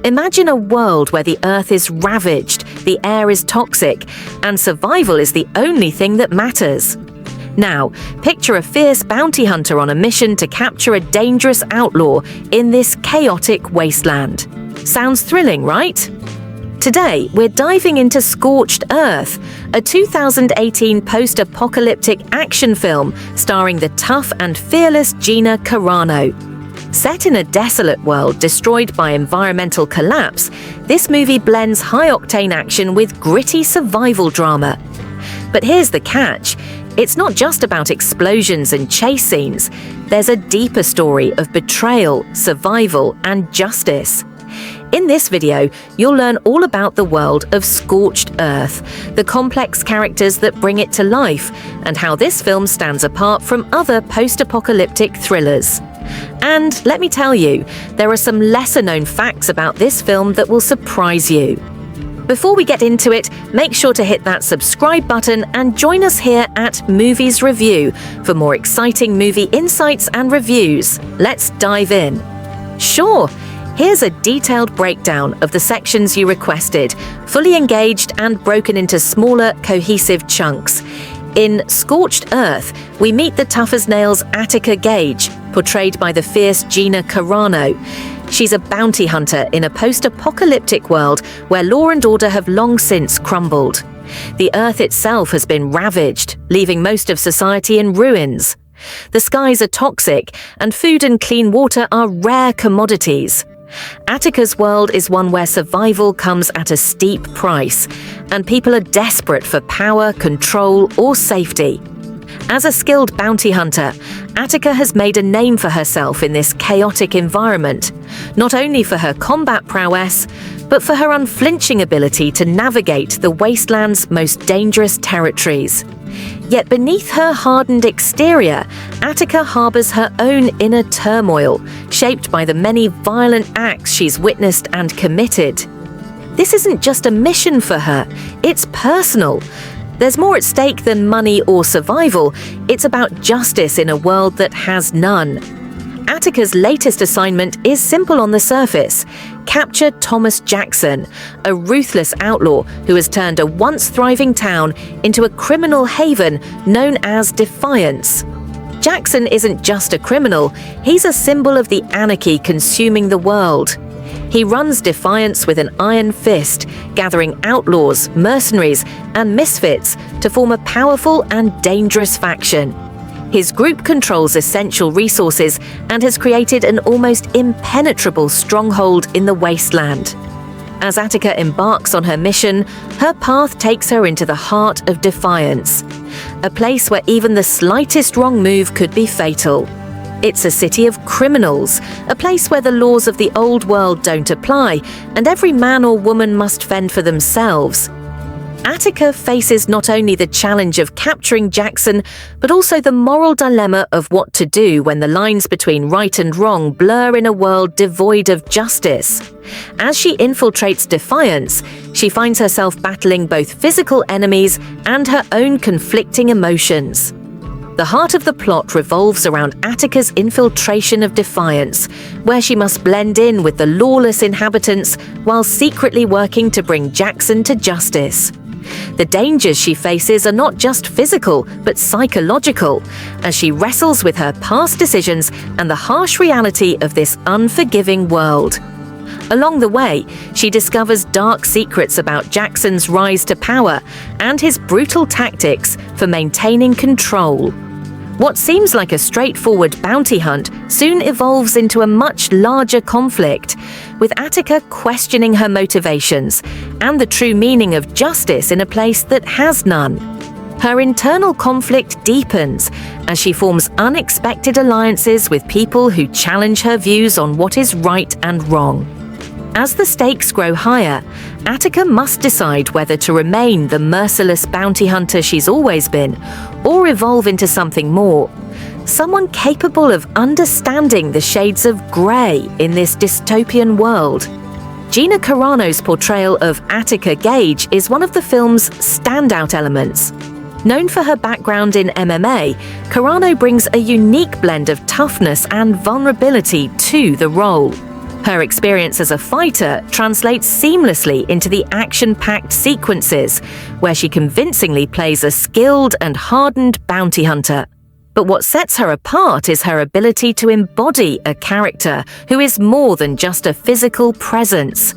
Imagine a world where the Earth is ravaged, the air is toxic, and survival is the only thing that matters. Now, picture a fierce bounty hunter on a mission to capture a dangerous outlaw in this chaotic wasteland. Sounds thrilling, right? Today, we're diving into Scorched Earth, a 2018 post-apocalyptic action film starring the tough and fearless Gina Carano. Set in a desolate world destroyed by environmental collapse, this movie blends high-octane action with gritty survival drama. But here's the catch. It's not just about explosions and chase scenes. There's a deeper story of betrayal, survival, and justice. In this video, you'll learn all about the world of Scorched Earth, the complex characters that bring it to life, and how this film stands apart from other post-apocalyptic thrillers. And let me tell you, there are some lesser-known facts about this film that will surprise you. Before we get into it, make sure to hit that subscribe button and join us here at Movies Review for more exciting movie insights and reviews. Let's dive in. Sure. Here's a detailed breakdown of the sections you requested, fully engaged and broken into smaller, cohesive chunks. In Scorched Earth, we meet the tough-as-nails Attica Gage, portrayed by the fierce Gina Carano. She's a bounty hunter in a post-apocalyptic world where law and order have long since crumbled. The Earth itself has been ravaged, leaving most of society in ruins. The skies are toxic, and food and clean water are rare commodities. Attica's world is one where survival comes at a steep price, and people are desperate for power, control, or safety. As a skilled bounty hunter, Attica has made a name for herself in this chaotic environment, not only for her combat prowess, but for her unflinching ability to navigate the wasteland's most dangerous territories. Yet beneath her hardened exterior, Attica harbors her own inner turmoil, shaped by the many violent acts she's witnessed and committed. This isn't just a mission for her, it's personal. There's more at stake than money or survival. It's about justice in a world that has none. Attica's latest assignment is simple on the surface: capture Thomas Jackson, a ruthless outlaw who has turned a once thriving town into a criminal haven known as Defiance. Jackson isn't just a criminal, he's a symbol of the anarchy consuming the world. He runs Defiance with an iron fist, gathering outlaws, mercenaries, and misfits to form a powerful and dangerous faction. His group controls essential resources and has created an almost impenetrable stronghold in the wasteland. As Attica embarks on her mission, her path takes her into the heart of Defiance, a place where even the slightest wrong move could be fatal. It's a city of criminals, a place where the laws of the old world don't apply, and every man or woman must fend for themselves. Attica faces not only the challenge of capturing Jackson, but also the moral dilemma of what to do when the lines between right and wrong blur in a world devoid of justice. As she infiltrates Defiance, she finds herself battling both physical enemies and her own conflicting emotions. The heart of the plot revolves around Attica's infiltration of Defiance, where she must blend in with the lawless inhabitants while secretly working to bring Jackson to justice. The dangers she faces are not just physical, but psychological, as she wrestles with her past decisions and the harsh reality of this unforgiving world. Along the way, she discovers dark secrets about Jackson's rise to power and his brutal tactics for maintaining control. What seems like a straightforward bounty hunt soon evolves into a much larger conflict, with Attica questioning her motivations and the true meaning of justice in a place that has none. Her internal conflict deepens as she forms unexpected alliances with people who challenge her views on what is right and wrong. As the stakes grow higher, Attica must decide whether to remain the merciless bounty hunter she's always been, or evolve into something more. Someone capable of understanding the shades of grey in this dystopian world. Gina Carano's portrayal of Attica Gage is one of the film's standout elements. Known for her background in MMA, Carano brings a unique blend of toughness and vulnerability to the role. Her experience as a fighter translates seamlessly into the action-packed sequences, where she convincingly plays a skilled and hardened bounty hunter. But what sets her apart is her ability to embody a character who is more than just a physical presence.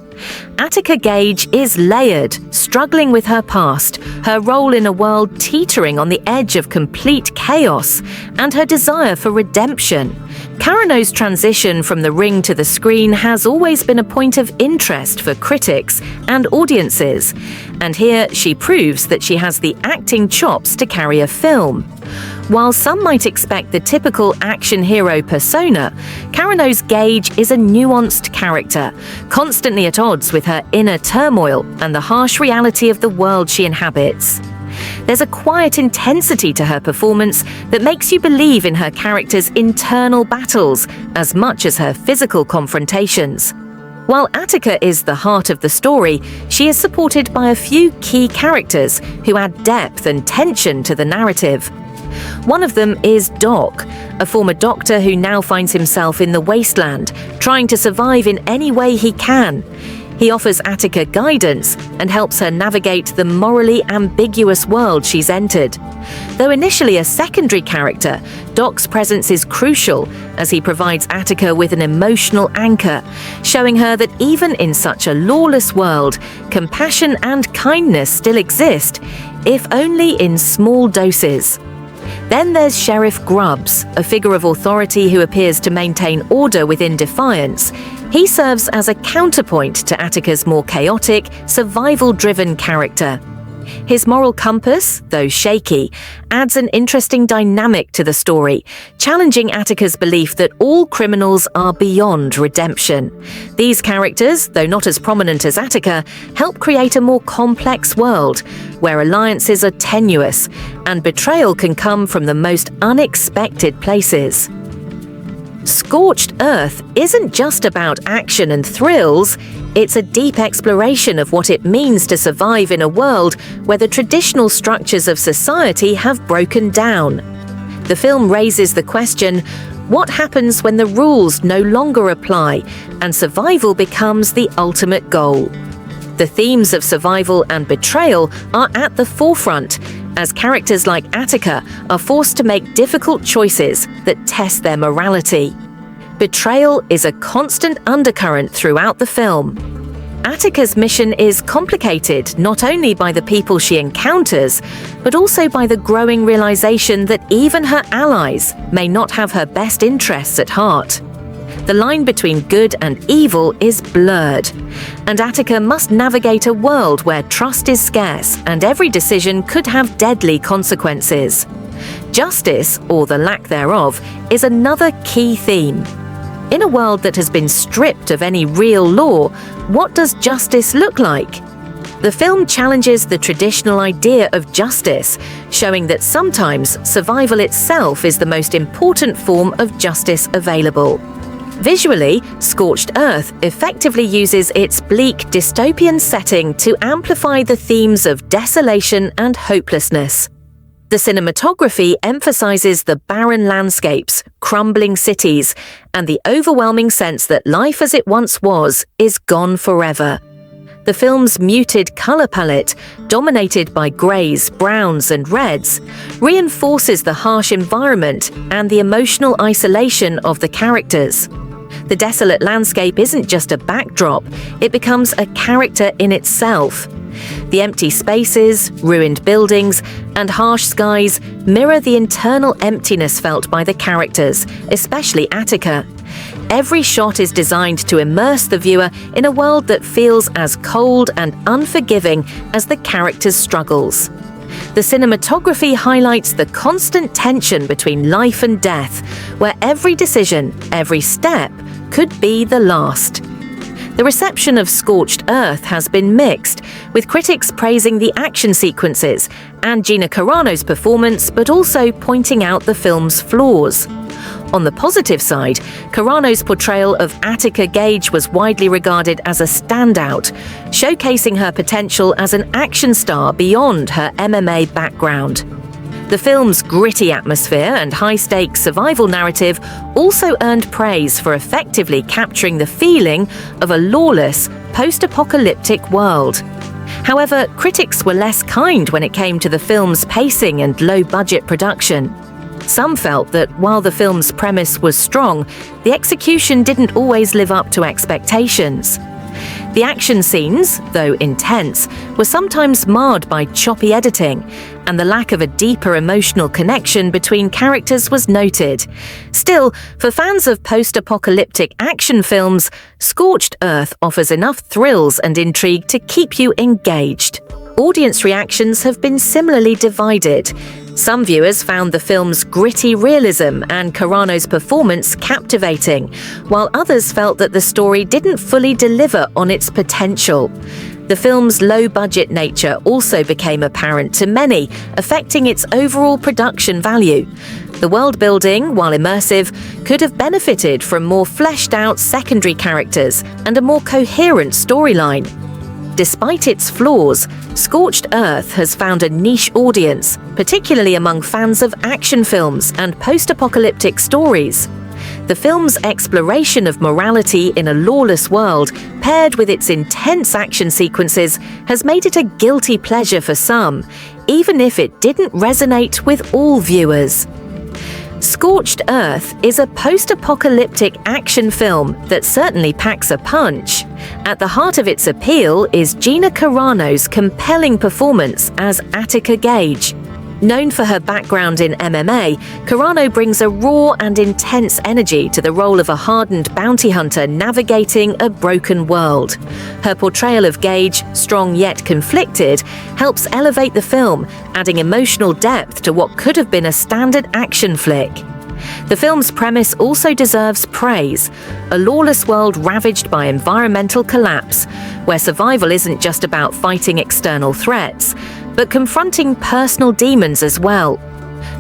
Attica Gage is layered, struggling with her past, her role in a world teetering on the edge of complete chaos, and her desire for redemption. Carano's transition from the ring to the screen has always been a point of interest for critics and audiences, and here she proves that she has the acting chops to carry a film. While some might expect the typical action hero persona, Carano's Gage is a nuanced character, constantly at odds with her inner turmoil and the harsh reality of the world she inhabits. There's a quiet intensity to her performance that makes you believe in her character's internal battles as much as her physical confrontations. While Attica is the heart of the story, she is supported by a few key characters who add depth and tension to the narrative. One of them is Doc, a former doctor who now finds himself in the wasteland, trying to survive in any way he can. He offers Attica guidance and helps her navigate the morally ambiguous world she's entered. Though initially a secondary character, Doc's presence is crucial as he provides Attica with an emotional anchor, showing her that even in such a lawless world, compassion and kindness still exist, if only in small doses. Then there's Sheriff Grubbs, a figure of authority who appears to maintain order within Defiance. He serves as a counterpoint to Attica's more chaotic, survival-driven character. His moral compass, though shaky, adds an interesting dynamic to the story, challenging Attica's belief that all criminals are beyond redemption. These characters, though not as prominent as Attica, help create a more complex world, where alliances are tenuous, and betrayal can come from the most unexpected places. Scorched Earth isn't just about action and thrills, it's a deep exploration of what it means to survive in a world where the traditional structures of society have broken down. The film raises the question, what happens when the rules no longer apply and survival becomes the ultimate goal? The themes of survival and betrayal are at the forefront, as characters like Attica are forced to make difficult choices that test their morality. Betrayal is a constant undercurrent throughout the film. Attica's mission is complicated not only by the people she encounters, but also by the growing realization that even her allies may not have her best interests at heart. The line between good and evil is blurred, and Attica must navigate a world where trust is scarce and every decision could have deadly consequences. Justice, or the lack thereof, is another key theme. In a world that has been stripped of any real law, what does justice look like? The film challenges the traditional idea of justice, showing that sometimes survival itself is the most important form of justice available. Visually, Scorched Earth effectively uses its bleak dystopian setting to amplify the themes of desolation and hopelessness. The cinematography emphasizes the barren landscapes, crumbling cities, and the overwhelming sense that life as it once was is gone forever. The film's muted color palette, dominated by grays, browns, and reds, reinforces the harsh environment and the emotional isolation of the characters. The desolate landscape isn't just a backdrop, it becomes a character in itself. The empty spaces, ruined buildings, and harsh skies mirror the internal emptiness felt by the characters, especially Attica. Every shot is designed to immerse the viewer in a world that feels as cold and unforgiving as the characters' struggles. The cinematography highlights the constant tension between life and death, where every decision, every step, could be the last. The reception of Scorched Earth has been mixed, with critics praising the action sequences and Gina Carano's performance, but also pointing out the film's flaws. On the positive side, Carano's portrayal of Attica Gage was widely regarded as a standout, showcasing her potential as an action star beyond her MMA background. The film's gritty atmosphere and high-stakes survival narrative also earned praise for effectively capturing the feeling of a lawless, post-apocalyptic world. However, critics were less kind when it came to the film's pacing and low-budget production. Some felt that while the film's premise was strong, the execution didn't always live up to expectations. The action scenes, though intense, were sometimes marred by choppy editing, and the lack of a deeper emotional connection between characters was noted. Still, for fans of post-apocalyptic action films, Scorched Earth offers enough thrills and intrigue to keep you engaged. Audience reactions have been similarly divided. Some viewers found the film's gritty realism and Carano's performance captivating, while others felt that the story didn't fully deliver on its potential. The film's low-budget nature also became apparent to many, affecting its overall production value. The world-building, while immersive, could have benefited from more fleshed-out secondary characters and a more coherent storyline. Despite its flaws, Scorched Earth has found a niche audience, particularly among fans of action films and post-apocalyptic stories. The film's exploration of morality in a lawless world, paired with its intense action sequences, has made it a guilty pleasure for some, even if it didn't resonate with all viewers. Scorched Earth is a post-apocalyptic action film that certainly packs a punch. At the heart of its appeal is Gina Carano's compelling performance as Attica Gage. Known for her background in MMA, Carano brings a raw and intense energy to the role of a hardened bounty hunter navigating a broken world. Her portrayal of Gage, strong yet conflicted, helps elevate the film, adding emotional depth to what could have been a standard action flick. The film's premise also deserves praise: a lawless world ravaged by environmental collapse, where survival isn't just about fighting external threats, but confronting personal demons as well.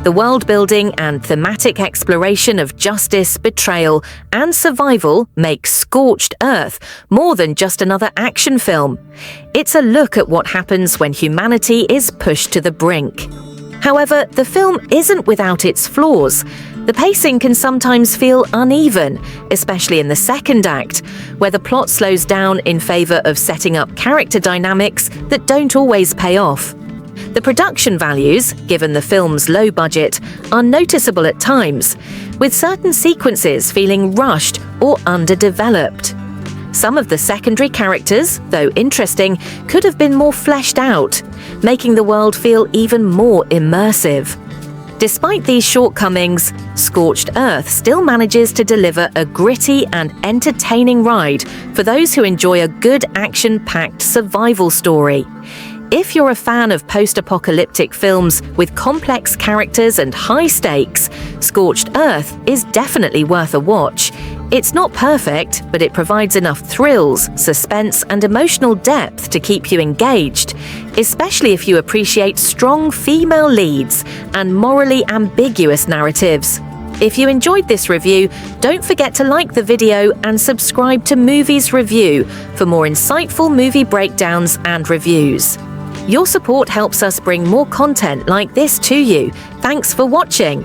The world-building and thematic exploration of justice, betrayal, and survival makes Scorched Earth more than just another action film. It's a look at what happens when humanity is pushed to the brink. However, the film isn't without its flaws. The pacing can sometimes feel uneven, especially in the second act, where the plot slows down in favor of setting up character dynamics that don't always pay off. The production values, given the film's low budget, are noticeable at times, with certain sequences feeling rushed or underdeveloped. Some of the secondary characters, though interesting, could have been more fleshed out, making the world feel even more immersive. Despite these shortcomings, Scorched Earth still manages to deliver a gritty and entertaining ride for those who enjoy a good action-packed survival story. If you're a fan of post-apocalyptic films with complex characters and high stakes, Scorched Earth is definitely worth a watch. It's not perfect, but it provides enough thrills, suspense, and emotional depth to keep you engaged, especially if you appreciate strong female leads and morally ambiguous narratives. If you enjoyed this review, don't forget to like the video and subscribe to Movies Review for more insightful movie breakdowns and reviews. Your support helps us bring more content like this to you. Thanks for watching.